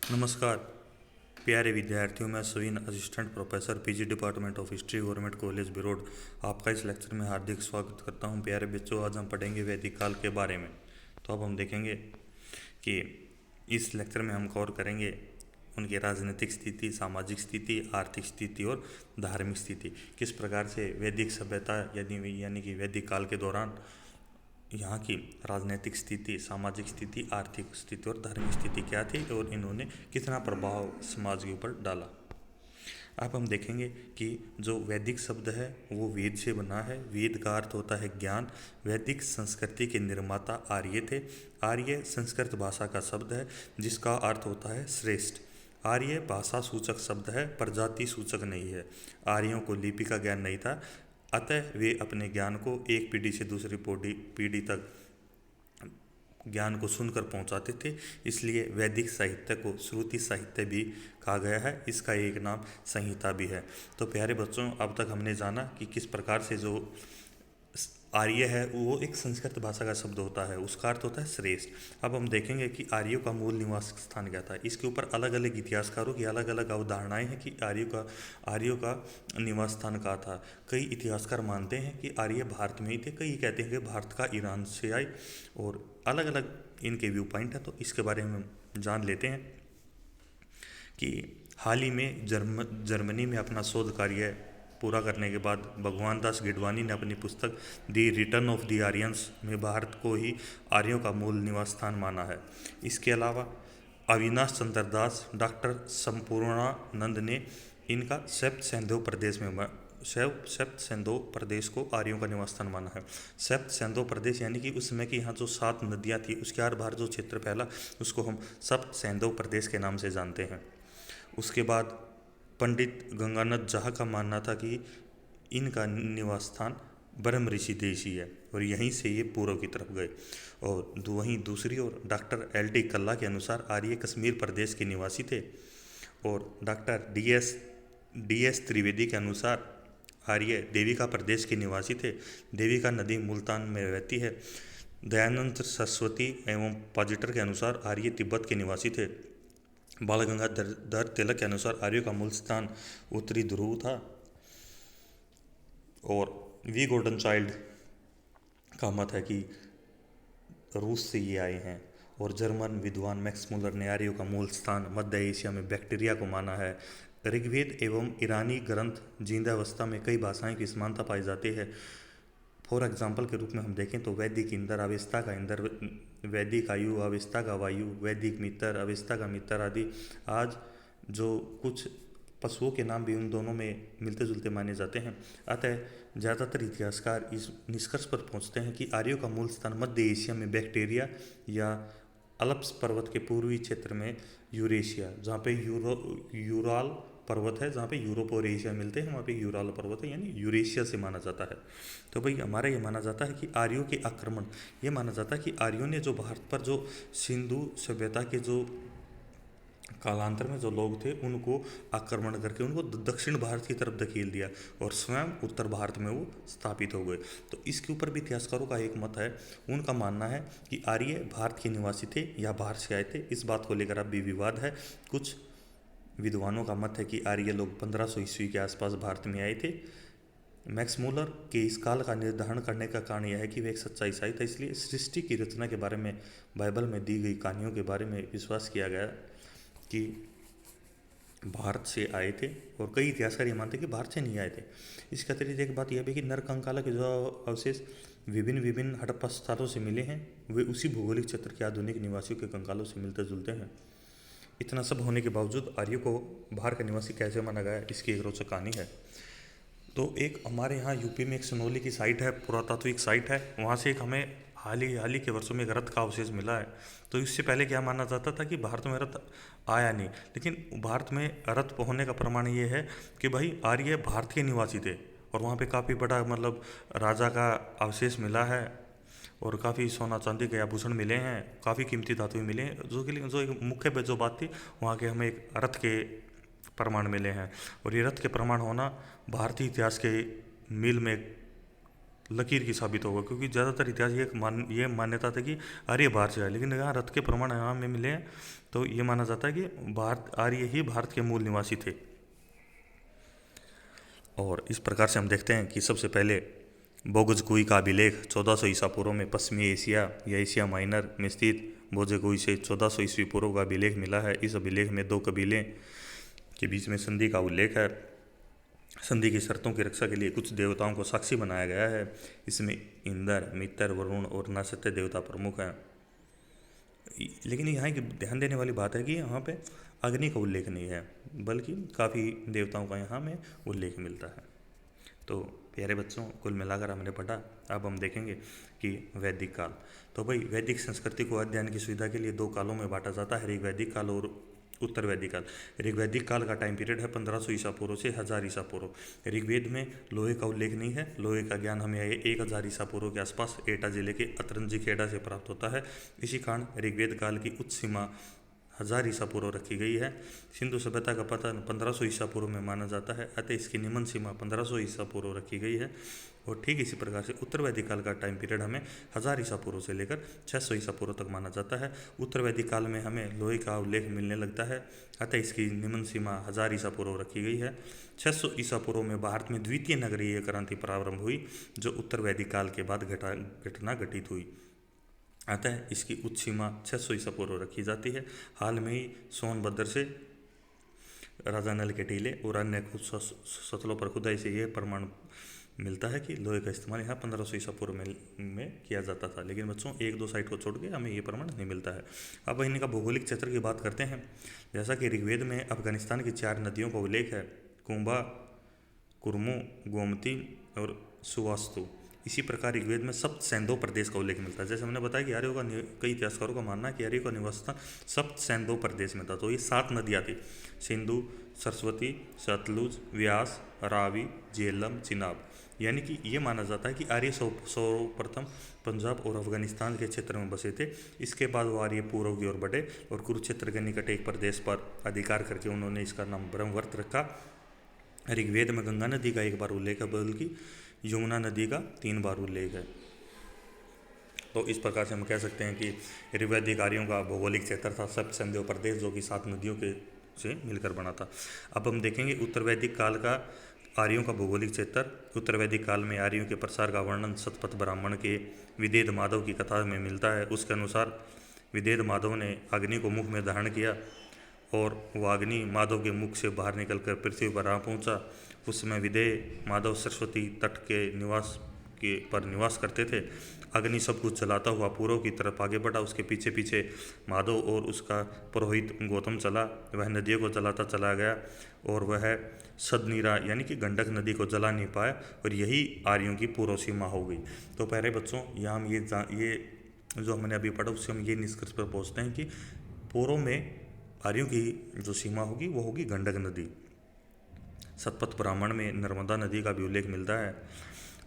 नमस्कार प्यारे विद्यार्थियों, मैं Saveen assistant professor PG department of history government college Birohar आपका इस लेक्चर में हार्दिक स्वागत करता हूं। प्यारे बच्चों, आज हम पढ़ेंगे वैदिक काल के बारे में। तो अब हम देखेंगे कि इस लेक्चर में हम कवर करेंगे उनकी राजनीतिक स्थिति, सामाजिक स्थिति, आर्थिक स्थिति और धार्मिक स्थिति। किस प्रकार से वैदिक सभ्यता यानी कि वैदिक काल के दौरान यहाँ की राजनीतिक स्थिति, सामाजिक स्थिति, आर्थिक स्थिति और धार्मिक स्थिति क्या थी और इन्होंने कितना प्रभाव समाज के ऊपर डाला। अब हम देखेंगे कि जो वैदिक शब्द है वो वेद से बना है। वेद का अर्थ होता है ज्ञान। वैदिक संस्कृति के निर्माता आर्य थे। आर्य संस्कृत भाषा का शब्द है जिसका अर्थ होता है श्रेष्ठ। आर्य भाषा सूचक शब्द है पर जाति सूचक नहीं है। आर्यों को लिपि का ज्ञान नहीं था, अतः वे अपने ज्ञान को एक पीढ़ी से दूसरी पीढ़ी तक ज्ञान को सुनकर पहुंचाते थे। इसलिए वैदिक साहित्य को श्रुति साहित्य भी कहा गया है। इसका एक नाम संहिता भी है। तो प्यारे बच्चों, अब तक हमने जाना कि किस प्रकार से जो आर्य है वो एक संस्कृत भाषा का शब्द होता है, उसका अर्थ होता है श्रेष्ठ। अब हम देखेंगे कि आर्यों का मूल निवास स्थान क्या था। इसके ऊपर अलग अलग इतिहासकारों की अलग अलग अवधारणाएं हैं कि आर्यों का निवास स्थान कहाँ था। कई इतिहासकार मानते हैं कि आर्य भारत में ही थे, कई कहते हैं कि भारत का ईरान से आए, और अलग अलग इनके व्यू पॉइंट है। तो इसके बारे में जान लेते हैं कि हाल ही में जर्मनी में अपना शोध कार्य पूरा करने के बाद भगवान दास गिडवानी ने अपनी पुस्तक दी रिटर्न ऑफ द आर्यंस में भारत को ही आर्यों का मूल निवास स्थान माना है। इसके अलावा अविनाश चंद्र दास, डॉक्टर संपूर्णानंद ने इनका सप्त सेंधो प्रदेश को आर्यों का निवास स्थान माना है। सप्त सेंधो प्रदेश यानी कि उस समय की यहाँ जो 7 नदियाँ थी उसके आर पार जो क्षेत्र फैला उसको हम सप्त सेंधो प्रदेश के नाम से जानते हैं। उसके बाद पंडित गंगानंद झा का मानना था कि इनका निवास स्थान ब्रह्म ऋषि देश ही है और यहीं से ये पूर्व की तरफ गए। और वहीं दूसरी ओर डॉक्टर LD कल्ला के अनुसार आर्य कश्मीर प्रदेश के निवासी थे, और डॉक्टर DS त्रिवेदी के अनुसार आर्य देविका प्रदेश के निवासी थे। देविका नदी मुल्तान में बहती है। दयानंद सरस्वती एवं पाजिटर के अनुसार आर्य तिब्बत के निवासी थे। बाल गंगाधर तिलक के अनुसार आर्यों का मूल स्थान उत्तरी ध्रुव था। और वी गोल्डन चाइल्ड का मत है कि रूस से ये आए हैं। और जर्मन विद्वान मैक्स मुलर ने आर्यों का मूल स्थान मध्य एशिया में बैक्टीरिया को माना है। ऋग्वेद एवं ईरानी ग्रंथ जिंदावस्था में कई भाषाएं की समानता पाई जाती है। फॉर एग्जाम्पल के रूप में हम देखें तो वैदिक इंद्र अवस्था का इंद्र, वैदिक आयु अवस्था का वायु, वैदिक मित्र अवस्था का मित्र आदि। आज जो कुछ पशुओं के नाम भी उन दोनों में मिलते जुलते माने जाते हैं। अतः ज़्यादातर इतिहासकार इस निष्कर्ष पर पहुंचते हैं कि आर्यों का मूल स्थान मध्य एशिया में बैक्टीरिया या अल्प्स पर्वत के पूर्वी क्षेत्र में यूरेशिया, जहाँ पे यूराल पर्वत है, जहाँ पे यूरोप और एशिया मिलते हैं, वहाँ पे यूराल पर्वत है, यानी यूरेशिया से माना जाता है। तो भाई हमारा ये माना जाता है कि आर्यों के आक्रमण, ये माना जाता है कि आर्यों ने जो भारत पर जो सिंधु सभ्यता के जो कालांतर में जो लोग थे उनको आक्रमण करके उनको दक्षिण भारत की तरफ धकेल दिया और स्वयं उत्तर भारत में वो स्थापित हो गए। तो इसके ऊपर भी इतिहासकारों का एक मत है। उनका मानना है कि आर्य भारत के निवासी थे या बाहर से आए थे। इस बात को लेकर अब भी विवाद है। कुछ विद्वानों का मत है कि आर्य लोग 1500 ईस्वी के आसपास भारत में आए थे। मैक्स मूलर के इस काल का निर्धारण करने का कारण यह है कि वे एक सच्चा ईसाई था, इसलिए सृष्टि की रचना के बारे में, बाइबल में दी गई कहानियों के बारे में विश्वास किया गया कि भारत से आए थे। और कई इतिहासकार ये मानते हैं कि भारत से नहीं आए थे। इसके अतिरिक्त एक बात यह भी कि नरकंकाला के जो अवशेष विभिन्न हड़प्पा स्थलों से मिले हैं वे उसी भौगोलिक क्षेत्र के आधुनिक निवासियों के कंकालों से मिलते जुलते हैं। इतना सब होने के बावजूद आर्यों को बाहर का निवासी कैसे माना गया, इसकी एक रोचक कहानी है। तो एक हमारे यहाँ यूपी में एक सनोली की साइट है, पुरातात्विक साइट है, वहाँ से एक हमें हाल ही के वर्षों में एक रथ का अवशेष मिला है। तो इससे पहले क्या माना जाता था कि भारत में रथ आया नहीं, लेकिन भारत में रथ होने का प्रमाण ये है कि भाई आर्य भारत के निवासी थे और वहाँ पे काफ़ी बड़ा मतलब राजा का अवशेष मिला है और काफ़ी सोना चांदी के आभूषण मिले हैं, काफ़ी कीमती धातुएं मिले हैं। जो एक मुख्य जो बात थी वहाँ के हमें एक रथ के प्रमाण मिले हैं। और ये रथ के प्रमाण होना भारतीय इतिहास के मील में लकीर की साबित होगा, क्योंकि ज़्यादातर इतिहास ये मान्यता था कि आर्य बाहर से आए, लेकिन यहाँ रथ के प्रमाण यहाँ में मिले हैं, तो ये माना जाता है कि आर्य ही भारत के मूल निवासी थे। और इस प्रकार से हम देखते हैं कि सबसे पहले बोगजकुई का अभिलेख 1400 ईसा पूर्व में पश्चिमी एशिया या एशिया माइनर में स्थित बोगजकुई से 1400 ईस्वी पूर्व का अभिलेख मिला है। इस अभिलेख में दो कबीले के बीच में संधि का उल्लेख है। संधि की शर्तों की रक्षा के लिए कुछ देवताओं को साक्षी बनाया गया है। इसमें इंद्र, मित्र, वरुण और नक्षत्र देवता प्रमुख हैं। लेकिन यहाँ एक ध्यान देने वाली बात है कि यहाँ पे अग्नि का उल्लेख नहीं है, बल्कि काफ़ी देवताओं का यहाँ में उल्लेख मिलता है। तो प्यारे बच्चों, कुल मिलाकर हमने पढ़ा। अब हम देखेंगे कि वैदिक काल। तो भाई, वैदिक संस्कृति को अध्ययन की सुविधा के लिए दो कालों में बांटा जाता है, ऋग्वैदिक काल और उत्तर वैदिक काल। ऋग्वैदिक काल का टाइम पीरियड है 1500 ईसा पूर्व से 1000 ईसा पूर्व। ऋग्वेद में लोहे का उल्लेख नहीं है। लोहे का ज्ञान हमें 1000 ईसा पूर्व के आसपास एटा जिले के अतरंजी खेड़ा से प्राप्त होता है। इसी कारण ऋग्वेद काल की उच्च सीमा 1000 ईसा पूर्व रखी गई है। सिंधु सभ्यता का पतन 1500 ईसा पूर्व में माना जाता है, अतः इसकी निम्न सीमा 1500 ईसा पूर्व रखी गई है। और ठीक इसी प्रकार से उत्तर वैदिक काल का टाइम पीरियड हमें 1000 ईसा पूर्व से लेकर 600 ईसा पूर्व तक माना जाता है। उत्तर वैदिक काल में हमें लोहे का उल्लेख मिलने लगता है, अतः इसकी निम्न सीमा 1000 ईसा पूर्व रखी गई है। 600 ईसा पूर्व में भारत में द्वितीय नगरीय क्रांति प्रारंभ हुई, जो उत्तर वैदिक काल के बाद घटना घटित हुई, अतः इसकी उच्च सीमा 600 ईसा पूर्व रखी जाती है। हाल में ही सोनभद्र से राजा नल के टीले और अन्य स्थलों पर खुदाई से यह प्रमाण मिलता है कि लोहे का इस्तेमाल यहाँ 1500 ईसा पूर्व में किया जाता था। लेकिन बच्चों, एक दो साइट को छोड़ के हमें ये प्रमाण नहीं मिलता है। अब इनका भौगोलिक क्षेत्र की बात करते हैं। जैसा कि ऋग्वेद में अफगानिस्तान की 4 नदियों का उल्लेख है, कुंभा, कुर्मो, गोमती और सुवास्तु। इसी प्रकार ऋग्वेद में सप्त सैंधव प्रदेश का उल्लेख मिलता है। जैसे हमने बताया कि आर्यों का कई इतिहासकारों का मानना है कि आर्यों का निवास स्थान सप्त सैंधव प्रदेश में था। तो ये 7 नदियाँ थी, सिंधु, सरस्वती, सतलुज, व्यास, रावी, झेलम, चिनाब। यानी कि ये माना जाता है कि आर्य सर्वप्रथम पंजाब और अफगानिस्तान के क्षेत्र में बसे थे। इसके बाद वो आर्य पूर्व की ओर बढ़े और कुरुक्षेत्र के निकट एक प्रदेश पर अधिकार करके उन्होंने इसका नाम ब्रह्मवर्त रखा। ऋग्वेद में गंगा नदी का 1 बार उल्लेख है, बल्कि यमुना नदी का 3 बार उल्लेख है। तो इस प्रकार से हम कह सकते हैं कि ऋग्वैदिक आर्यों का भौगोलिक क्षेत्र था सप्त सैंधव प्रदेश, जो कि 7 नदियों के से मिलकर बना था। अब हम देखेंगे उत्तर वैदिक काल का आर्यों का भौगोलिक क्षेत्र। उत्तर वैदिक काल में आर्यों के प्रसार का वर्णन शतपथ ब्राह्मण के विदेह माधव की कथा में मिलता है। उसके अनुसार विदेह माधव ने अग्नि को मुख में धारण किया और वह अग्नि माधव के मुख से बाहर निकलकर पृथ्वी पर आ पहुंचा। उस समय विदेह माधव सरस्वती तट के पर निवास करते थे। अग्नि सब कुछ जलाता हुआ पूर्व की तरफ आगे बढ़ा। उसके पीछे पीछे माधव और उसका पुरोहित गौतम चला। वह नदियों को जलाता चला गया और वह सदनीरा यानी कि गंडक नदी को जला नहीं पाया, और यही आर्यों की पूर्व सीमा हो गई। तो प्यारे बच्चों, यहाँ हम ये जो हमने अभी पढ़ा, उससे हम ये निष्कर्ष पर पहुँचते हैं कि पूर्व में आर्यों की जो सीमा होगी वो होगी गंडक नदी। शतपथ ब्राह्मण में नर्मदा नदी का भी उल्लेख मिलता है।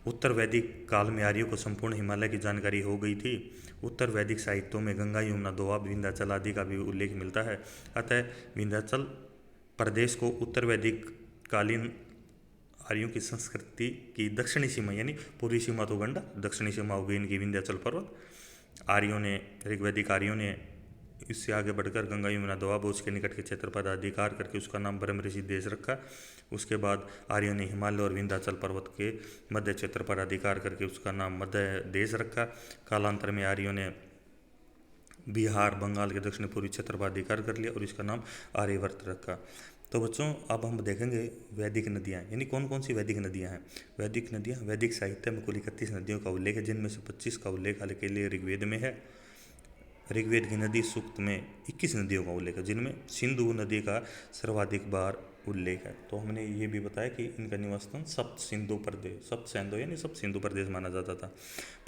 उत्तर वैदिक काल में आर्यों को संपूर्ण हिमालय की जानकारी हो गई थी। उत्तर वैदिक साहित्यों में गंगा, यमुना, दोआब, विंध्याचल आदि का भी उल्लेख मिलता है। अतः विंध्याचल प्रदेश को उत्तर वैदिक कालीन आर्यों की संस्कृति की दक्षिणी सीमा, यानी पूर्वी सीमा तो गंडक, दक्षिणी सीमा हो गई इनकी विंध्याचल पर्वत। आर्यों ने, ऋग्वैदिक आर्यों ने इससे आगे बढ़कर गंगा, यमुना, दोआब उसके निकट के क्षेत्र पर अधिकार करके उसका नाम ब्रह्म ऋषि देश रखा। उसके बाद आर्यों ने हिमालय और विंध्याचल पर्वत के मध्य क्षेत्र पर अधिकार करके उसका नाम मध्य देश रखा। कालांतर में आर्यों ने बिहार, बंगाल के दक्षिण पूर्वी क्षेत्र पर अधिकार कर लिया और इसका नाम आर्यवर्त रखा। तो बच्चों, अब हम देखेंगे वैदिक नदियाँ, यानी कौन कौन सी वैदिक नदियाँ हैं। वैदिक नदियाँ, वैदिक साहित्य में कुल 31 नदियों का उल्लेख है, जिनमें से 25 का उल्लेख हाल के लिए ऋग्वेद में है। ऋग्वेद की नदी सूक्त में 21 नदियों का उल्लेख है, जिनमें सिंधु नदी का सर्वाधिक बार उल्लेख है। तो हमने ये भी बताया कि इनका निवास स्थान सप्त सिंधु प्रदेश, सप्त सैंधव यानी सप्त सिंधु प्रदेश माना जाता था।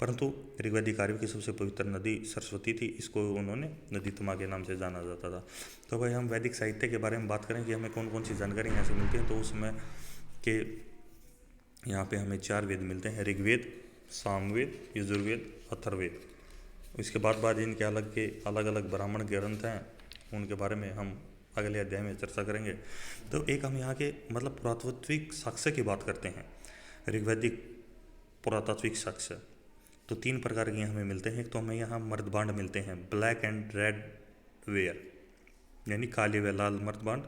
परंतु ऋग्वैदिक आर्यों की सबसे पवित्र नदी सरस्वती थी, इसको उन्होंने नदी तमा के नाम से जाना जाता था। तो भाई, हम वैदिक साहित्य के बारे में बात करें कि हमें कौन कौन सी जानकारी यहाँ से मिलती है, तो उसमें के यहाँ पे हमें 4 वेद मिलते हैं, ऋग्वेद, सामवेद, यजुर्वेद, अथर्ववेद। इसके बाद इनके अलग अलग ब्राह्मण ग्रंथ हैं, उनके बारे में हम अगले अध्याय में चर्चा करेंगे। तो एक हम यहाँ के मतलब पुरातात्विक साक्ष्य की बात करते हैं। ऋग्वैदिक पुरातात्विक साक्ष्य, तो 3 प्रकार के हमें मिलते हैं। एक तो हमें यहाँ मर्दबांड मिलते हैं, ब्लैक एंड रेड वेयर, यानी काले व लाल मर्दबांड,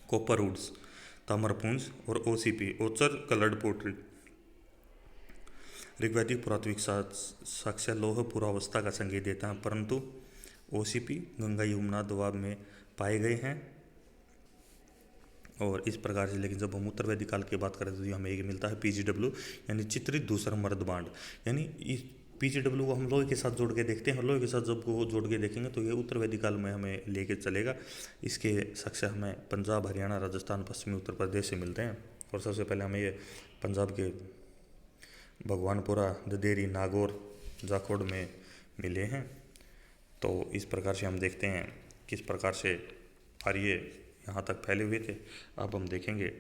कॉपर वुड्स ताम्रपुंज, और ओसीपी ओचर कलर्ड पोट्री। ऋग्वैदिक पुरातात्विक साक्ष्य लोह पुरावस्था का संकेत देता है, परंतु ओसीपी गंगा यमुना दोआब में पाए गए हैं। और इस प्रकार से, लेकिन जब हम उत्तर वैदिक काल की बात करें तो हमें एक मिलता है पीजीडब्ल्यू, यानी चित्रित दूसरा मर्दबांड। यानी इस पीजीडब्ल्यू को हम लोहे के साथ जोड़ के देखते हैं, और लोहे के साथ जब वो जोड़ के देखेंगे तो ये उत्तर वैदिक काल में हमें लेके चलेगा। इसके साक्ष्य हमें पंजाब, हरियाणा, राजस्थान, पश्चिमी उत्तर प्रदेश से मिलते हैं। और सबसे पहले हमें ये पंजाब के भगवानपुरा, ददेरी, नागौर, जाखोड़ में मिले हैं। तो इस प्रकार से हम देखते हैं किस प्रकार से आर्य यहाँ तक फैले हुए थे। अब हम देखेंगे,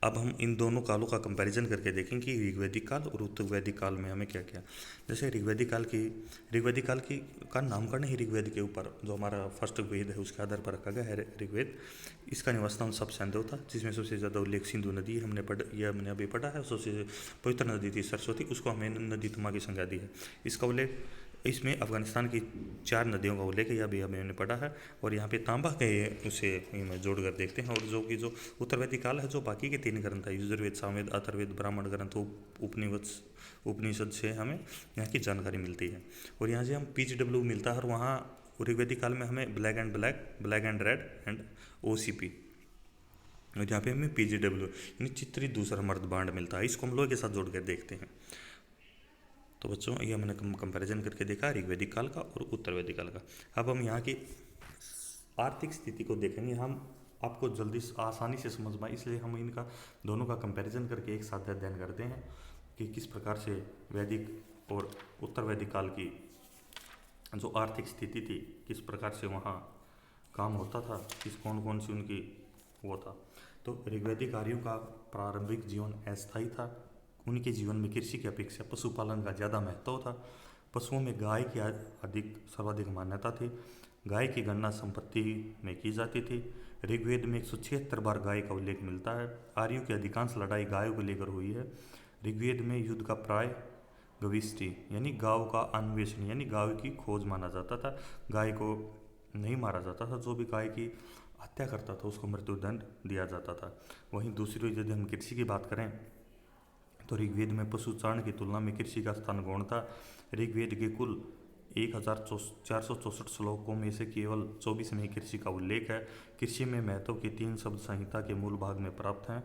अब हम इन दोनों कालों का कंपैरिजन करके देखेंगे कि ऋग्वैदिक काल और उत्तर वैदिक काल में हमें क्या क्या। जैसे ऋग्वैदिक काल की का नामकरण ही ऋग्वेद के ऊपर, जो हमारा फर्स्ट वेद है उसके आधार पर रखा गया है ऋग्वेद। इसका निवासस्थान सब सैंधव था, जिसमें सबसे ज़्यादा उल्लेख सिंधु नदी हमने अभी पढ़ा है। सबसे पवित्र नदी थी सरस्वती, उसको हमने नदी तुमा की संज्ञा दी है। इसका उल्लेख, इसमें अफगानिस्तान की 4 नदियों का उल्लेख है, यह भी हमने पढ़ा है। और यहाँ पे तांबा के उसे में जोड़कर देखते हैं। और जो उत्तर वैदिक काल है, जो बाकी के 3 ग्रंथ है, यजुर्वेद, सामवेद, अथर्ववेद, ब्राह्मण ग्रंथ, उपनिषद से हमें यहाँ की जानकारी मिलती है। और यहाँ से हम पीजीडब्ल्यू मिलता है, और वहाँ ऋग्वैदिक काल में हमें black and red and OCP, और यहाँ पे हमें पीजीडब्ल्यू यानी चित्रित दूसरा मर्दबांड मिलता है। इसको हम लोहे के साथ जोड़ कर देखते हैं। तो बच्चों, ये हमने कंपैरिजन करके देखा ऋग्वैदिक काल का और उत्तर वैदिक काल का। अब हम यहाँ की आर्थिक स्थिति को देखेंगे। हम आपको जल्दी आसानी से समझ पाए, इसलिए हम इनका दोनों का कंपैरिजन करके एक साथ अध्ययन करते हैं कि किस प्रकार से वैदिक और उत्तर वैदिक काल की जो आर्थिक स्थिति थी, किस प्रकार से वहाँ काम होता था, किस कौन सी उनकी वो था। तो ऋग्वैदिक आर्यों का प्रारंभिक जीवन अस्थायी था। उनके जीवन में कृषि की अपेक्षा पशुपालन का ज़्यादा महत्व था। पशुओं में गाय की सर्वाधिक मान्यता थी। गाय की गणना संपत्ति में की जाती थी। ऋग्वेद में 176 बार गाय का उल्लेख मिलता है। आर्यों की अधिकांश लड़ाई गायों को लेकर हुई है। ऋग्वेद में युद्ध का प्राय गविष्टि यानी गांव का अन्वेषण यानी गाय की खोज माना जाता था। गाय को नहीं मारा जाता था, जो भी गाय की हत्या करता था उसको मृत्युदंड दिया जाता था। वहीं दूसरी ओर यदि हम कृषि की बात करें तो ऋग्वेद में पशुचारण की तुलना में कृषि का स्थान गौण था। ऋग्वेद के कुल 1464 श्लोकों में से केवल 24 में ही कृषि का उल्लेख है। कृषि में महत्व के 3 शब्द संहिता के मूल भाग में प्राप्त हैं।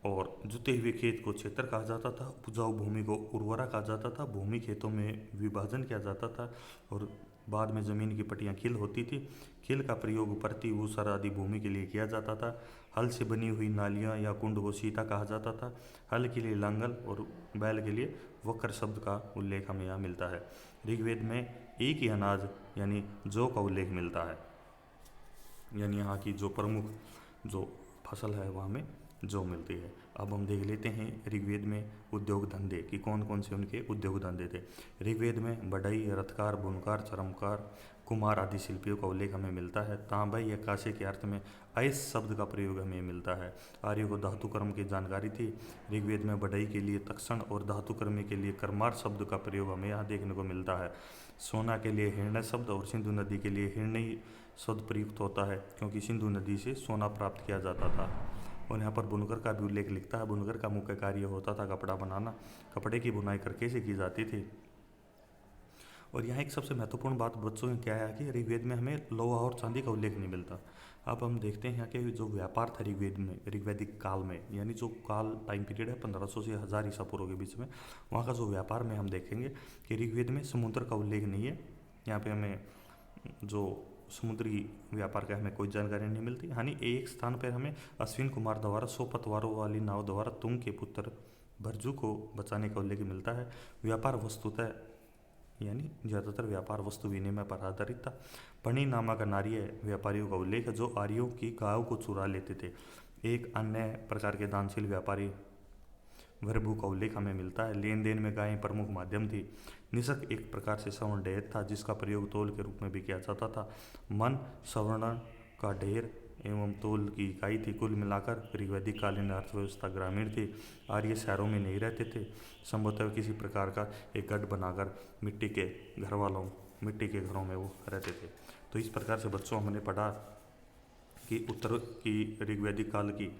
और जुते हुए खेत को क्षेत्र कहा जाता था, उपजाऊ भूमि को उर्वरा कहा जाता था, भूमि खेतों में विभाजन किया जाता था, और बाद में ज़मीन की पट्टियाँ खिल होती थी। खिल का प्रयोग परती ऊसर आदि भूमि के लिए किया जाता था। हल से बनी हुई नालियाँ या कुंड को सीता कहा जाता था। हल के लिए लांगल और बैल के लिए वक्र शब्द का उल्लेख हमें यहाँ मिलता है। ऋग्वेद में एक ही अनाज यानी जौ का उल्लेख मिलता है, यानी यहाँ की जो प्रमुख जो फसल है वहाँ में जौ मिलती है। अब हम देख लेते हैं ऋग्वेद में उद्योग धंधे कि कौन से उनके उद्योग धंधे थे। ऋग्वेद में बढ़ई, रथकार, बुनकार, चरमकार, कुमार आदि शिल्पियों का उल्लेख हमें मिलता है। तांबा या कांसे के अर्थ में अयस शब्द का प्रयोग हमें मिलता है। आर्यों को धातु कर्म की जानकारी थी। ऋग्वेद में बढ़ई के लिए तक्षण और धातु कर्म के लिए कर्मार शब्द का प्रयोग हमें यहाँ देखने को मिलता है। सोना के लिए हिरण्य शब्द और सिंधु नदी के लिए हिरण्य शब्द प्रयुक्त होता है, क्योंकि सिंधु नदी से सोना प्राप्त किया जाता था। और यहाँ पर बुनकर का भी उल्लेख लिखता है। बुनकर का मुख्य कार्य होता था कपड़ा बनाना। कपड़े की बुनाई करके से की जाती थी। और यहाँ एक सबसे महत्वपूर्ण बात बच्चों क्या है कि ऋग्वेद में हमें लोहा और चांदी का उल्लेख नहीं मिलता। अब हम देखते हैं यहाँ के जो व्यापार था ऋग्वेद में, ऋग्वैदिक काल में, यानी जो काल टाइम पीरियड है 1500 से 1000 ईसा पूर्व के बीच में, वहाँ का जो व्यापार में हम देखेंगे कि ऋग्वेद में समुद्र का उल्लेख नहीं है। यहाँ पे हमें जो समुद्री व्यापार का हमें कोई जानकारी नहीं मिलती। यानी एक स्थान पर हमें अश्विन कुमार द्वारा 100 पतवारों वाली नाव द्वारा तुंग के पुत्र भरजू को बचाने का उल्लेख मिलता है। व्यापार वस्तुतः यानी ज़्यादातर व्यापार वस्तु विनिमय पर आधारित था। पणी नामक नारीय व्यापारियों का उल्लेख है जो आर्यों की गायों को चुरा लेते थे। एक अन्य प्रकार के दानशील व्यापारी भरभू का उल्लेख हमें मिलता है। लेन देन में गायें प्रमुख माध्यम थी। निषक एक प्रकार से सवर्ण ढेर था जिसका प्रयोग तौल के रूप में भी किया जाता था। मन सवर्ण का ढेर एवं तोल की इकाई थी। कुल मिलाकर ऋग्वैदिक कालीन अर्थव्यवस्था ग्रामीण थी। आर्य शहरों में नहीं रहते थे, संभवतः किसी प्रकार का एक गढ़ बनाकर मिट्टी के घरों में वो रहते थे। तो इस प्रकार से बच्चों हमने पढ़ा कि उत्तर की ऋग्वैदिक काल की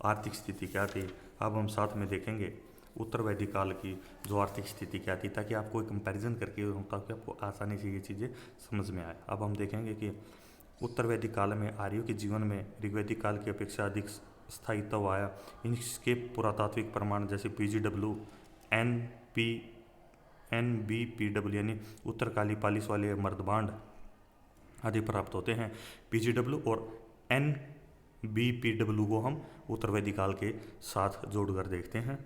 आर्थिक स्थिति क्या थी। अब हम साथ में देखेंगे उत्तर वैदिक काल की जो आर्थिक स्थिति क्या थी, ताकि आपको एक कंपैरिजन करके, ताकि आपको आसानी से ये चीज़ें समझ में आए। अब हम देखेंगे कि उत्तर वैदिक काल में आर्यों के जीवन में ऋग्वैदिक काल की अपेक्षा अधिक स्थायित्व आया। इनके पुरातात्विक प्रमाण जैसे PGW, NBPW यानी उत्तरकाली पालिश वाले मर्दबांड आदि प्राप्त होते हैं। PGW और NBPW को हम उत्तर वैदिक काल के साथ जोड़कर देखते हैं।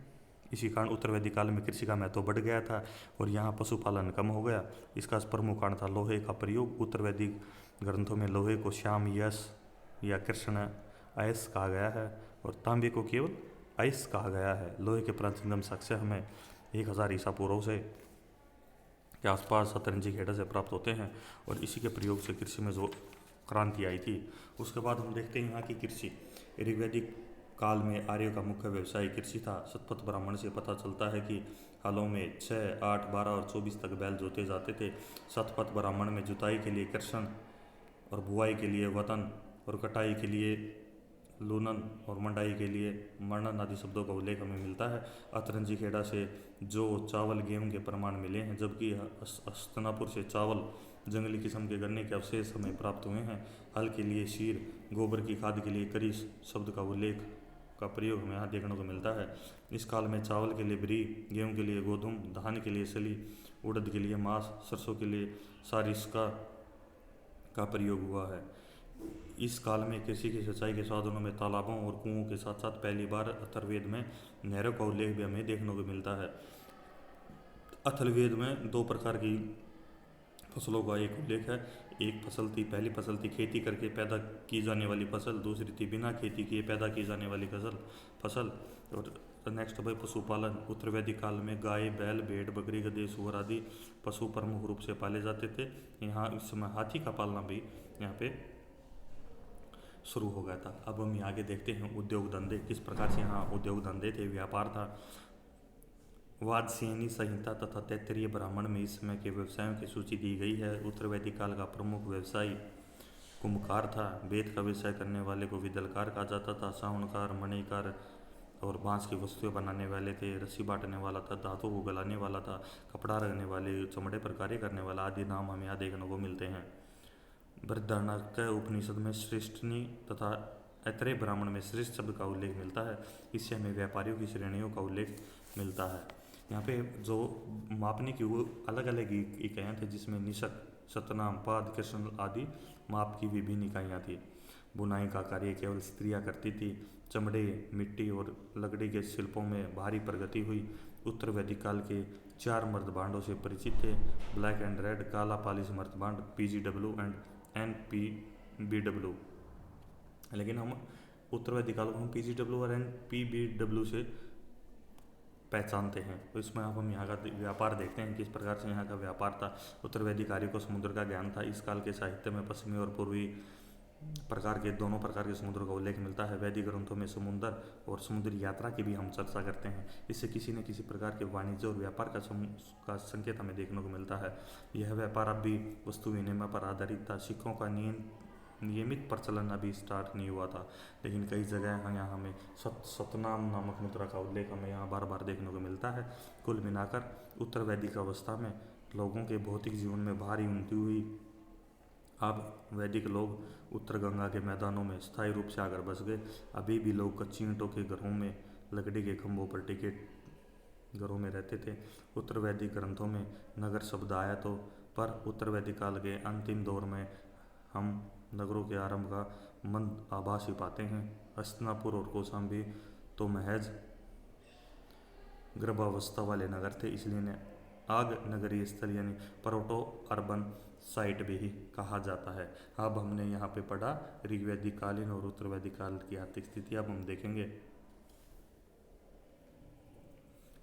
इसी कारण उत्तर वैदिक काल में कृषि का महत्व बढ़ गया था और यहाँ पशुपालन कम हो गया। इसका प्रमुख कारण था लोहे का प्रयोग। उत्तर वैदिक ग्रंथों में लोहे को श्याम यश या कृष्ण अयस कहा गया है और तांबे को केवल अयस कहा गया है। लोहे के प्राचीनतम साक्ष्य हमें 1000 ईसा पूर्व से के आसपास शतरंजी खेड़ा से प्राप्त होते हैं और इसी के प्रयोग से कृषि में जो क्रांति आई थी। उसके बाद हम देखते हैं यहाँ की कृषि। ऋग्वैदिक काल में आर्यों का मुख्य व्यवसाय कृषि था। शतपथ ब्राह्मण से पता चलता है कि हलों में 6, 8, 12 और 24 तक बैल जोते जाते थे। शतपथ ब्राह्मण में जुताई के लिए कृषण और बुआई के लिए वतन और कटाई के लिए लूनन और मंडाई के लिए मरणन आदि शब्दों का उल्लेख हमें मिलता है। अतरंजी खेड़ा से जो चावल गेहूं के प्रमाण मिले हैं, जबकि हस्तिनापुर से चावल जंगली किस्म के गन्ने के अवशेष हमें प्राप्त हुए हैं। हल के लिए शीर, गोबर की खाद के लिए करी शब्द का उल्लेख का प्रयोग हमें यहाँ देखने को मिलता है। इस काल में चावल के लिए ब्री, गेहूं के लिए गोधुम, धान के लिए सली, उड़द के लिए मास, सरसों के लिए सारिस्का का प्रयोग हुआ है। इस काल में कृषि की सिंचाई के साधनों में तालाबों और कुओं के साथ साथ पहली बार अथर्ववेद में नहरों का उल्लेख भी हमें देखने को मिलता है। अथर्ववेद में 2 प्रकार की फसलों का एक उल्लेख है। एक फसल थी, पहली फसल थी खेती करके पैदा की जाने वाली फसल, दूसरी थी बिना खेती किए पैदा की जाने वाली फसल। और नेक्स्ट भाई पशुपालन। उत्तर वैदिक काल में गाय, बैल, भेड़, बकरी, गधे, सुअर आदि पशु प्रमुख रूप से पाले जाते थे। यहाँ इस समय हाथी का पालना भी यहाँ पे शुरू हो गया था। अब हम आगे देखते हैं उद्योग धंधे, किस प्रकार से यहाँ उद्योग धंधे थे, व्यापार था। वादसेनी संहिता तथा तैत्तरीय ब्राह्मण में इस समय के व्यवसायों की सूची दी गई है। उत्तर वैदिक काल का प्रमुख व्यवसाय कुंभकार था। वेद का व्यवसाय करने वाले को विदलकार कहा जाता था। सावनकार, मणिकार और बांस की वस्तुएं बनाने वाले थे। रस्सी बांटने वाला था, धातु को गलाने वाला था, कपड़ा रखने वाले, चमड़े पर कार्य करने वाला आदि नाम हमें यहाँ देखने को मिलते हैं। बृहदारण्यक उपनिषद में श्रेष्ठनी तथा ऐतरेय ब्राह्मण में श्रेष्ठ शब्द का उल्लेख मिलता है। इससे हमें व्यापारियों की श्रेणियों का उल्लेख मिलता है। यहाँ पे जो मापने की वो अलग अलग इकाइयाँ थी, जिसमें निषक, सतनाम, पाद, कृष्ण आदि माप की विभिन्न इकाइयाँ थी। बुनाई का कार्य केवल स्त्रियाँ करती थी। चमड़े, मिट्टी और लकड़ी के शिल्पों में भारी प्रगति हुई। उत्तर वैदिक काल के 4 मर्दबांडों से परिचित थे। ब्लैक एंड रेड, काला पालिश मर्दबांड, PGW एंड NPBW। लेकिन हम उत्तर वैदिक काल को हम PGW और NPBW से पहचानते हैं। तो इसमें अब हम यहाँ का व्यापार देखते हैं, किस प्रकार से यहाँ का व्यापार था। उत्तर वैदिक आर्यों को समुद्र का ज्ञान था। इस काल के साहित्य में पश्चिमी और पूर्वी प्रकार के दोनों प्रकार के समुद्र का उल्लेख मिलता है। वैदिक ग्रंथों में समुद्र और समुद्री यात्रा की भी हम चर्चा करते हैं। इससे किसी न किसी प्रकार के वाणिज्य और व्यापार का संकेत हमें देखने को मिलता है। यह व्यापार अब भी वस्तु विनिमय पर आधारित था। सिक्कों का नियमित प्रचलन अभी स्टार्ट नहीं हुआ था, लेकिन कई जगह यहाँ हमें सतनाम नामक मुद्रा का उल्लेख हमें यहाँ बार बार देखने को मिलता है। कुल मिलाकर उत्तर वैदिक अवस्था में लोगों के भौतिक जीवन में भारी उन्नति हुई। अब वैदिक लोग उत्तर गंगा के मैदानों में स्थायी रूप से आकर बस गए। अभी भी लोग कच्ची ईंटों के घरों में, लकड़ी के खंभों पर टिके घरों में रहते थे। उत्तर वैदिक ग्रंथों में नगर शब्द आया तो, पर उत्तर वैदिक काल के अंतिम दौर में हम नगरों के आरंभ का मंद आभास ही पाते हैं। हस्तिनापुर और कौशाम्बी तो महज गर्भावस्था वाले नगर थे, इसलिए आग नगरीय स्थल यानी प्रोटो अर्बन साइट भी ही कहा जाता है। अब हमने यहाँ पे पढ़ा ऋग्वैदिक कालीन और उत्तर वैदिक काल की आर्थिक स्थिति। अब हम देखेंगे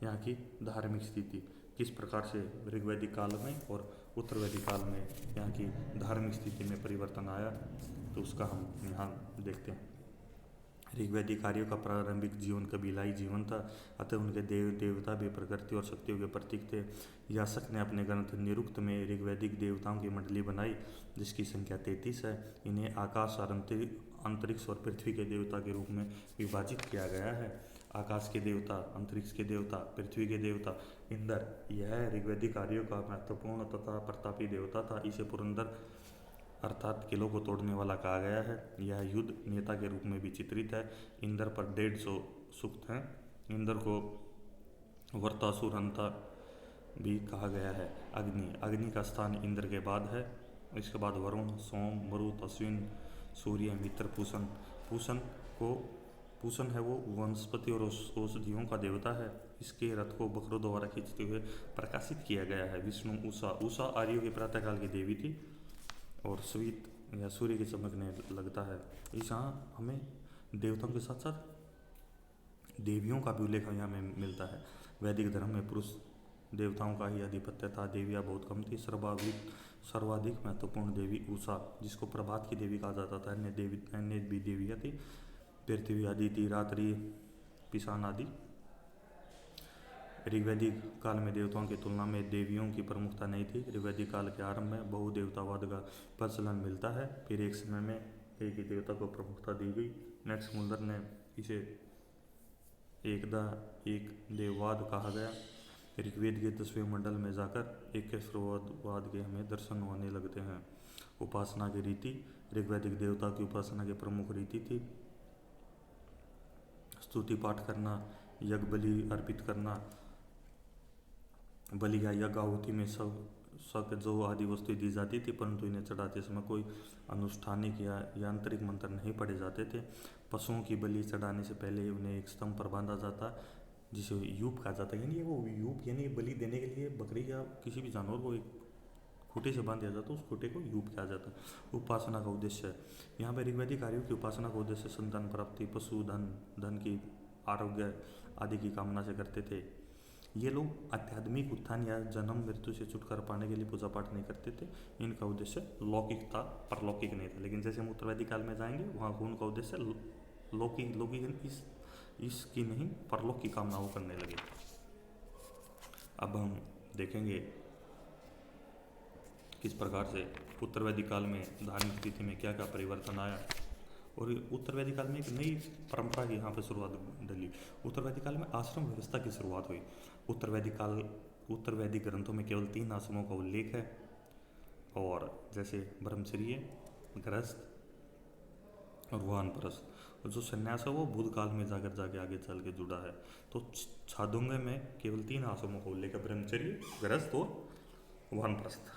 यहाँ की धार्मिक स्थिति। किस प्रकार से ऋग्वैदिक काल में और उत्तरवैदिक काल में यहाँ की धार्मिक स्थिति में परिवर्तन आया, तो उसका हम यहाँ देखते हैं। ऋग्वैदिक आर्यों का प्रारंभिक जीवन कबीलाई जीवन था, अतः उनके देव देवता भी प्रकृति और शक्तियों के प्रतीक थे। यास्क ने अपने ग्रंथ निरुक्त में ऋग्वैदिक देवताओं की मंडली बनाई, जिसकी संख्या 33 है। इन्हें आकाश और अंतरिक्ष और पृथ्वी के देवता के रूप में विभाजित किया गया है। आकाश के देवता, अंतरिक्ष के देवता, पृथ्वी के देवता इंद्र, यह ऋग्वैदिक आर्यों का महत्वपूर्ण तथा प्रतापी देवता था। इसे पुरंदर अर्थात किलों को तोड़ने वाला कहा गया है। यह युद्ध नेता के रूप में भी चित्रित है। इंद्र पर 150 सूक्त हैं। इंद्र को वर्तासुरंता भी कहा गया है। अग्नि का स्थान इंद्र के बाद है। इसके बाद वरुण, सोम, मरुत, अश्विन, सूर्य, मित्र, पूषण है वो वनस्पति और औषधियों का देवता है। इसके रथ को बकरों द्वारा खींचते हुए प्रकाशित किया गया है। विष्णु, उषा आर्यों के प्रातःकाल की देवी थी और स्वीत या सूर्य की चमकने लगता है। इस यहाँ हमें देवताओं के साथ साथ देवियों का भी उल्लेख यहाँ में मिलता है। वैदिक धर्म में पुरुष देवताओं का ही आधिपत्य था, देवियाँ बहुत कम थी। सर्वाधिक महत्वपूर्ण देवी उषा, जिसको प्रभात की देवी कहा जाता था। अन्य भी देवियाँ थी, पृथ्वी, अदिति, रात्रि, पिशान आदि। ऋग्वैदिक काल में देवताओं की तुलना में देवियों की प्रमुखता नहीं थी। ऋग्वैदिक काल के आरंभ में बहुदेवतावाद का प्रचलन मिलता है। फिर एक समय में एक ही देवता को प्रमुखता दी गई। मैक्समुलर ने इसे एक देववाद कहा गया। ऋग्वेद के 10वें मंडल में जाकर एकेश्वरवाद के हमें दर्शन होने लगते हैं। उपासना की रीति, ऋग्वैदिक देवता की उपासना की प्रमुख रीति थी स्तुति पाठ करना, यज्ञ बलि अर्पित करना। बलि या यज्ञ आहुति में सब जो आदि वस्तुएं दी जाती थी, परंतु इन्हें चढ़ाते समय कोई अनुष्ठानिक या यांत्रिक मंत्र नहीं पढ़े जाते थे। पशुओं की बलि चढ़ाने से पहले उन्हें एक स्तंभ पर बांधा जाता, जिसे यूप कहा जाता है। यानी वो यूप यानी बलि देने के लिए बकरी या किसी भी जानवर को एक खूटे से बांध दिया जाता, उस खूटे को यूप कहा जाता। उपासना का उद्देश्य है, यहाँ पर ऋग्वैदिक कार्यों की उपासना का उद्देश्य संतान प्राप्ति, पशु धन की, आरोग्य आदि की कामना से करते थे। ये लोग आध्यात्मिक उत्थान या जन्म मृत्यु से छुटकारा पाने के लिए पूजा पाठ नहीं करते थे। इनका उद्देश्य लौकिक था, परलौकिक नहीं था। लेकिन जैसे हम उत्तरवैदिक काल में जाएंगे, वहाँ उनका उद्देश्य लौकिक इसकी नहीं, परलोक की कामना वो करने लगे। अब हम देखेंगे किस प्रकार से उत्तरवैदिक काल में धार्मिक स्थिति में क्या क्या परिवर्तन आया। और उत्तरवैदिक काल में एक नई परंपरा की यहाँ पर शुरुआत डली। उत्तरवैदिक काल में आश्रम व्यवस्था की शुरुआत हुई। उत्तरवैदिक ग्रंथों में केवल 3 आश्रमों का उल्लेख है, और जैसे ब्रह्मचर्य, गृहस्थ और वानप्रस्थ। और जो संन्यास है वो बुद्ध काल में जाके आगे चल के जुड़ा है। तो छादोंग में केवल 3 आश्रमों का उल्लेख है, ब्रह्मचर्य, गृहस्थ और वानप्रस्थ।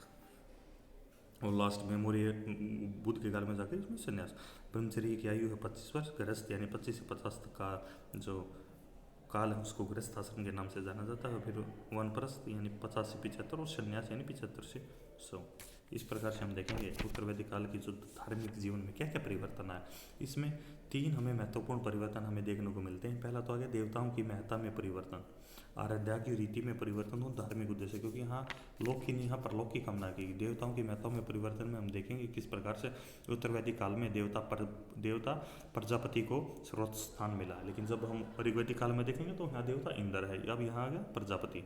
और लास्ट में मौर्य बुद्ध के काल में जाकर इसमें संन्यास। ब्रह्मचर्य की आयु है 25 वर्ष। गृहस्थ यानी 25 से 50 तक का जो काल है उसको गृहस्थ आश्रम के नाम से जाना जाता है। फिर वानप्रस्थ यानी 50 से 75 और संन्यास यानी 75 से 100। इस प्रकार से हम देखेंगे उत्तरवैदिक काल की जो धार्मिक जीवन में क्या क्या परिवर्तन आया। इसमें 3 हमें महत्वपूर्ण परिवर्तन हमें देखने को मिलते हैं। पहला तो आ गया देवताओं की महत्ता में परिवर्तन, आराध्या की रीति में परिवर्तन और धार्मिक उद्देश्य, क्योंकि यहाँ लोक की नहीं, यहाँ परलोक की कामना की। देवताओं की महत्ता में परिवर्तन में हम देखेंगे किस प्रकार से उत्तरवैदिक काल में देवता प्रजापति को सर्वोच्च स्थान मिला। लेकिन जब हम ऋग्वैदिक काल में देखेंगे तो यहाँ देवता इंद्र है, अब यहाँ आ गया प्रजापति।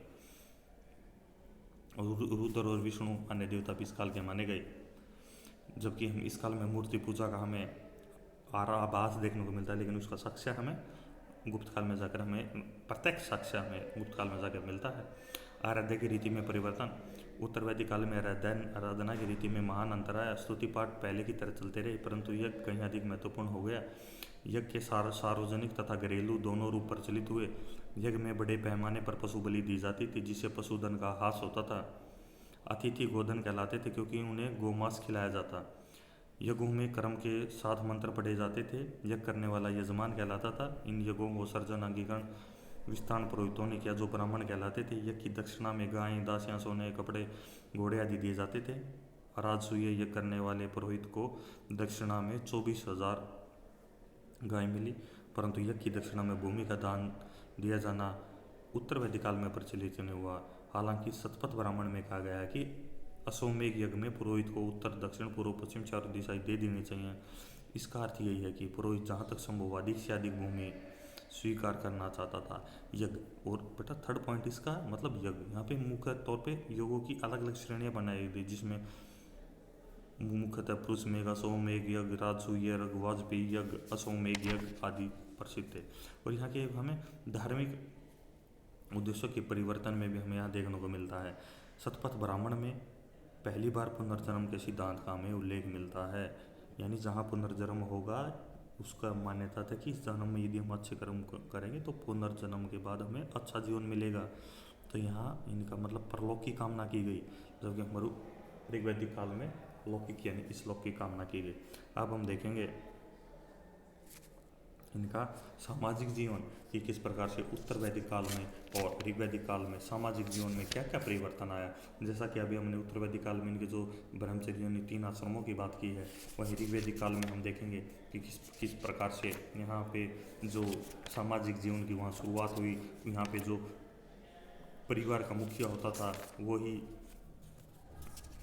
और रुद्र और विष्णु अन्य देवता भी इस काल के माने गए। जबकि हम इस काल में मूर्ति पूजा का हमें आभास देखने को मिलता है, लेकिन उसका साक्ष्य हमें गुप्त काल में जाकर प्रत्यक्ष साक्ष्य हमें गुप्त काल में जाकर मिलता है। आराध्या की रीति में परिवर्तन, उत्तरवैदिक काल में आराधना की रीति में महान अंतर आया। स्तुति पाठ पहले की तरह चलते रहे, परंतु यज्ञ कहीं अधिक महत्वपूर्ण हो गया। यज्ञ के सार्वजनिक तथा घरेलू दोनों रूप प्रचलित हुए। यज्ञ में बड़े पैमाने पर पशु बलि दी जाती थी, जिससे पशुधन का ह्रास होता था। अतिथि गोधन कहलाते थे, क्योंकि उन्हें गोमांस खिलाया जाता। यज्ञों में कर्म के 7 मंत्र पढ़े जाते थे। यज्ञ करने वाला यजमान कहलाता था। इन यज्ञों को सर्जन अंगीकरण विस्तान पुरोहितों ने किया, जो ब्राह्मण कहलाते थे। यज्ञ की दक्षिणा में गायें, दासियां, सोने, कपड़े, घोड़े आदि दिए जाते थे। राजसूय यज्ञ करने वाले पुरोहित को दक्षिणा में 24,000 गाय मिली, परंतु यज्ञ की दक्षिणा में भूमि का दान दिया जाना उत्तरवैदिक काल में प्रचलित नहीं हुआ। हालांकि शतपथ ब्राह्मण में कहा गया है कि अश्वमेध यज्ञ में पुरोहित को उत्तर दक्षिण पूर्व पश्चिम चारों दिशाएं दे देनी चाहिए। इसका अर्थ यही है कि पुरोहित जहाँ तक संभव अधिक से अधिक भूमि स्वीकार करना चाहता था। यज्ञ और बेटा थर्ड पॉइंट इसका मतलब यज्ञ, यहाँ पे मुख्य तौर पे योगों की अलग अलग श्रेणियां बनाई गई जिसमें मुख्यतः पुरुष मेघ, अश्वमेघ यज्ञ, राजसूय यज्ञ, वाजपेयी यज्ञ, अश्वमेघ यज्ञ आदि प्रसिद्ध थे। और यहाँ के हमें धार्मिक उद्देश्यों के परिवर्तन में भी हमें यहाँ देखने को मिलता है। शतपथ ब्राह्मण में पहली बार पुनर्जन्म के सिद्धांत का हमें उल्लेख मिलता है, यानी जहाँ पुनर्जन्म होगा उसका मान्यता था कि इस जन्म में यदि हम अच्छे कर्म करेंगे तो पुनर्जन्म के बाद हमें अच्छा जीवन मिलेगा। तो यहाँ इनका मतलब परलोक की कामना की गई, जबकि हमारे ऋग्वैदिक काल में लौकिक यानी इस लोक की कामना की गई। अब हम देखेंगे इनका सामाजिक जीवन कि किस प्रकार से उत्तर वैदिक काल में और ऋग्वैदिक काल में सामाजिक जीवन में क्या क्या परिवर्तन आया। जैसा कि अभी हमने उत्तर वैदिक काल में इनके जो ब्रह्मचर्य यानी 3 आश्रमों की बात की है, वहीं ऋग्वैदिक काल में हम देखेंगे कि किस प्रकार से यहाँ पे जो सामाजिक जीवन की वहाँ शुरुआत हुई। यहाँ पे जो परिवार का मुखिया होता था वही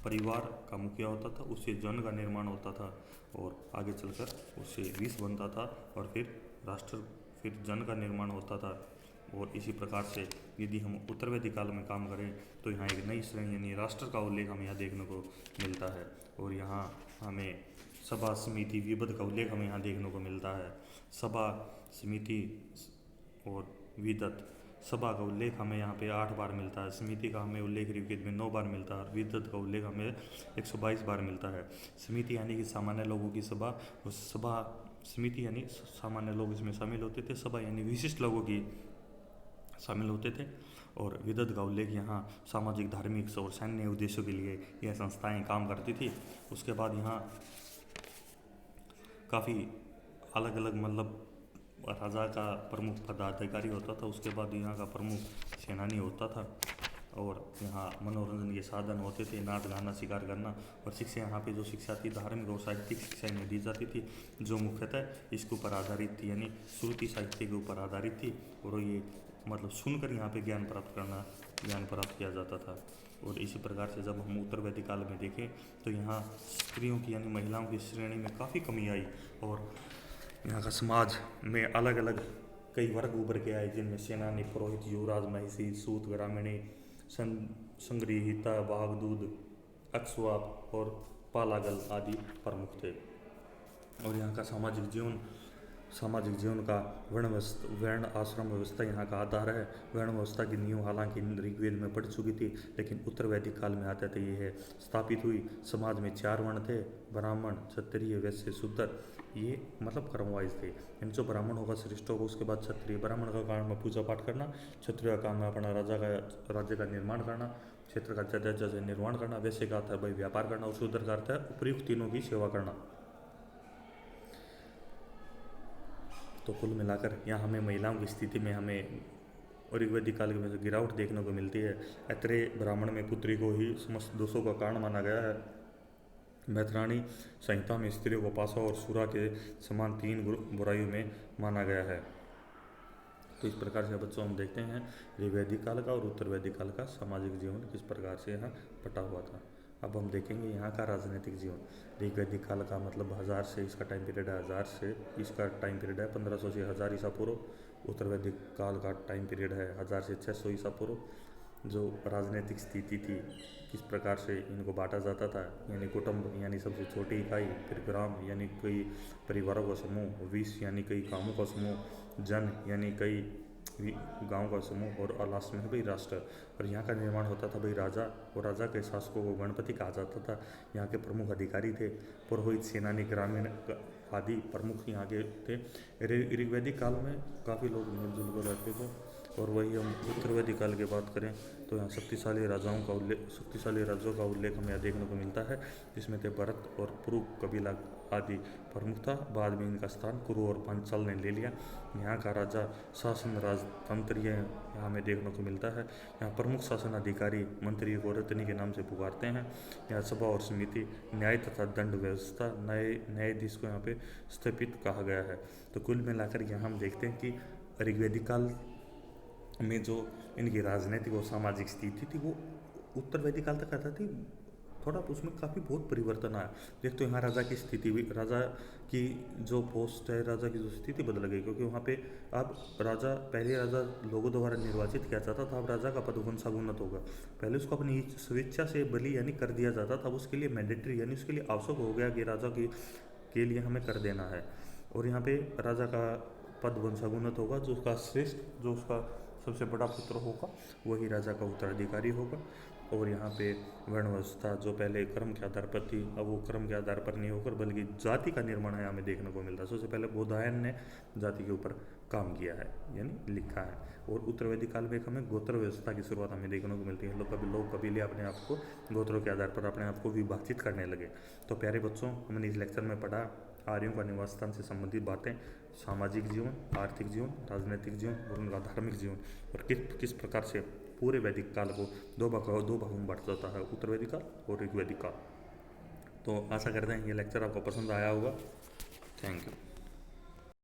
परिवार का मुखिया होता था, उससे जन का निर्माण होता था और आगे चलकर उससे विश्व बनता था और फिर राष्ट्र, फिर जन का निर्माण होता था। और इसी प्रकार से यदि हम उत्तर वैदिक काल में काम करें तो यहाँ एक नई श्रेणी यानी राष्ट्र का उल्लेख हमें यहाँ देखने को मिलता है। और यहाँ हमें सभा समिति विपद का उल्लेख हमें यहाँ देखने को मिलता है। सभा समिति और विदत, सभा का उल्लेख हमें यहाँ पे 8 बार मिलता है, समिति का हमें उल्लेख ऋग्वेद में 9 बार मिलता है और विदत का उल्लेख हमें 122 बार मिलता है। समिति यानी कि सामान्य लोगों की सभा, और सभा समिति यानी सामान्य लोग इसमें शामिल होते थे, सभा यानी विशिष्ट लोगों की शामिल होते थे। और विदत का उल्लेख यहाँ सामाजिक, धार्मिक और सैन्य उद्देश्यों के लिए यह संस्थाएं काम करती थी। उसके बाद यहाँ काफ़ी अलग अलग मतलब राजा का प्रमुख पदाधिकारी होता था, उसके बाद यहाँ का प्रमुख सेनानी होता था और यहाँ मनोरंजन के साधन होते थे, नाच गाना शिकार करना। और शिक्षा यहाँ पे जो शिक्षा थी धार्मिक और साहित्यिक शिक्षा इन्हें दी जाती थी जो मुख्यतः इसके ऊपर आधारित थी, यानी श्रुति साहित्य के ऊपर आधारित थी। और ये मतलब सुनकर यहाँ पे ज्ञान प्राप्त किया जाता था। और इसी प्रकार से जब हम उत्तर वैदिक काल में देखें तो यहाँ स्त्रियों की यानी महिलाओं की श्रेणी में काफ़ी कमी आई और यहाँ का समाज में अलग अलग कई वर्ग उभर के आए, जिनमें सेनानी, पुरोहित, युवराज, महिषी, सूत, ग्रामीणी, संग्रहिता, बागदूत, अक्सवाप और पालागल आदि प्रमुख थे। और यहाँ का सामाजिक जीवन का वर्ण आश्रम व्यवस्था यहाँ का आधार है। वर्ण व्यवस्था की नींव हालांकि ऋग्वेद में पड़ चुकी थी, लेकिन उत्तर वैदिक काल में आते थे यह स्थापित हुई। समाज में 4 वर्ण थे, ब्राह्मण, क्षत्रिय, वैश्य, शूद्र। ये मतलब क्रमवाइज थे, यानी जो ब्राह्मण होगा श्रेष्ठ होगा, उसके बाद क्षत्रिय। ब्राह्मण का काम है पूजा पाठ करना, क्षत्रिय का काम है अपना राज्य का निर्माण करना, क्षेत्र का जज निर्माण करना, वैश्य का अर्थ है भाई व्यापार करना और शूद्र का अर्थ है उपयुक्त तीनों की सेवा करना। तो कुल मिलाकर यहाँ हमें महिलाओं की स्थिति में हमें ऋग्वैदिक काल में गिरावट देखने को मिलती है। ऐत्रेय ब्राह्मण में पुत्री को ही समस्त दोषों का कारण माना गया है। मैत्राणी संहिता में स्त्रियों को पाशा और सूरा के समान 3 बुराइयों में माना गया है। तो इस प्रकार से बच्चों हम देखते हैं ऋग्वैदिक काल का और उत्तर वैदिक काल का सामाजिक जीवन किस प्रकार से यहाँ बटा हुआ था। अब हम देखेंगे यहाँ का राजनीतिक जीवन। ऋग्वैदिक काल का मतलब 1000 से इसका टाइम पीरियड है, 1000 से इसका टाइम पीरियड है 1500 से 1000 ईसा पूर्व। उत्तर वैदिक काल का टाइम पीरियड है 1000 से 600 ईसा पूर्व। जो राजनीतिक स्थिति थी, किस प्रकार से इनको बांटा जाता था, यानी कुटुंब यानी सबसे छोटी इकाई, फिर ग्राम यानी कई परिवारों का समूह, विश यानी कई कामों का समूह, जन यानी कई गांव का समूह और लास्ट में भाई राष्ट्र। और यहाँ का निर्माण होता था भाई राजा, और राजा के शासकों को गणपति कहा जाता था। यहाँ के प्रमुख अधिकारी थे पुरोहित, सेनानी, ग्रामीण आदि प्रमुख यहाँ के थे। ऋग्वैदिक काल में काफ़ी लोग मिलजुल कर रहते थे। और वही हम उत्तर वैदिक काल की बात करें तो यहाँ शक्तिशाली राज्यों का उल्लेख हमें यहाँ देखने को मिलता है, जिसमें थे भरत और पुरु कबीला आदि प्रमुख था। बाद में इनका स्थान कुरु और पांचाल ने ले लिया। यहाँ का राजा शासन राजतंत्रीय यहाँ हमें देखने को मिलता है। यहाँ प्रमुख शासन अधिकारी मंत्री को रत्नी के नाम से पुकारते हैं। यहाँ सभा और समिति, न्याय तथा दंड व्यवस्था, न्यायाधीश को यहाँ पे स्थापित कहा गया है। तो कुल मिलाकर यहाँ हम देखते हैं कि ऋग्वैदिक काल में जो इनकी राजनीतिक और सामाजिक स्थिति थी वो उत्तर वैदिक काल तक आता थी, थोड़ा तो उसमें काफ़ी बहुत परिवर्तन आया। देख तो यहाँ राजा की स्थिति भी, राजा की जो पोस्ट है, राजा की जो स्थिति बदल गई, क्योंकि वहाँ पे अब राजा, पहले राजा लोगों द्वारा निर्वाचित किया जाता था, अब राजा का पद वंशावुन्नत होगा। पहले उसको अपनी स्वेच्छा से बलि यानी कर दिया जाता था, अब उसके लिए मैंडेटरी यानी उसके लिए आवश्यक हो गया कि राजा की के लिए हमें कर देना है। और यहाँ पे राजा का पद वंशावुन्नत होगा, जो उसका श्रेष्ठ, जो उसका सबसे बड़ा पुत्र होगा वही राजा का उत्तराधिकारी होगा। और यहाँ पे वर्ण व्यवस्था जो पहले कर्म के आधार पर थी, अब वो कर्म के आधार पर नहीं होकर बल्कि जाति का निर्माण है हमें देखने को मिलता है। सबसे पहले बोधायन ने जाति के ऊपर काम किया है यानी लिखा है। और उत्तर वैदिक काल में एक हमें गोत्र व्यवस्था की शुरुआत हमें देखने को मिलती है। लोग कबीले अपने आप को गोत्रों के आधार पर अपने आप को विभाजित करने लगे। तो प्यारे बच्चों, हमने इस लेक्चर में पढ़ा आर्यों का निवास स्थान से संबंधित बातें, सामाजिक जीवन, आर्थिक जीवन, राजनीतिक जीवन और उनका धार्मिक जीवन, और किस किस प्रकार से पूरे वैदिक काल को दो भागों में बांटा जाता है, उत्तर वैदिक काल और ऋग वैदिक काल। तो आशा करते हैं ये लेक्चर आपको पसंद आया होगा। Thank you.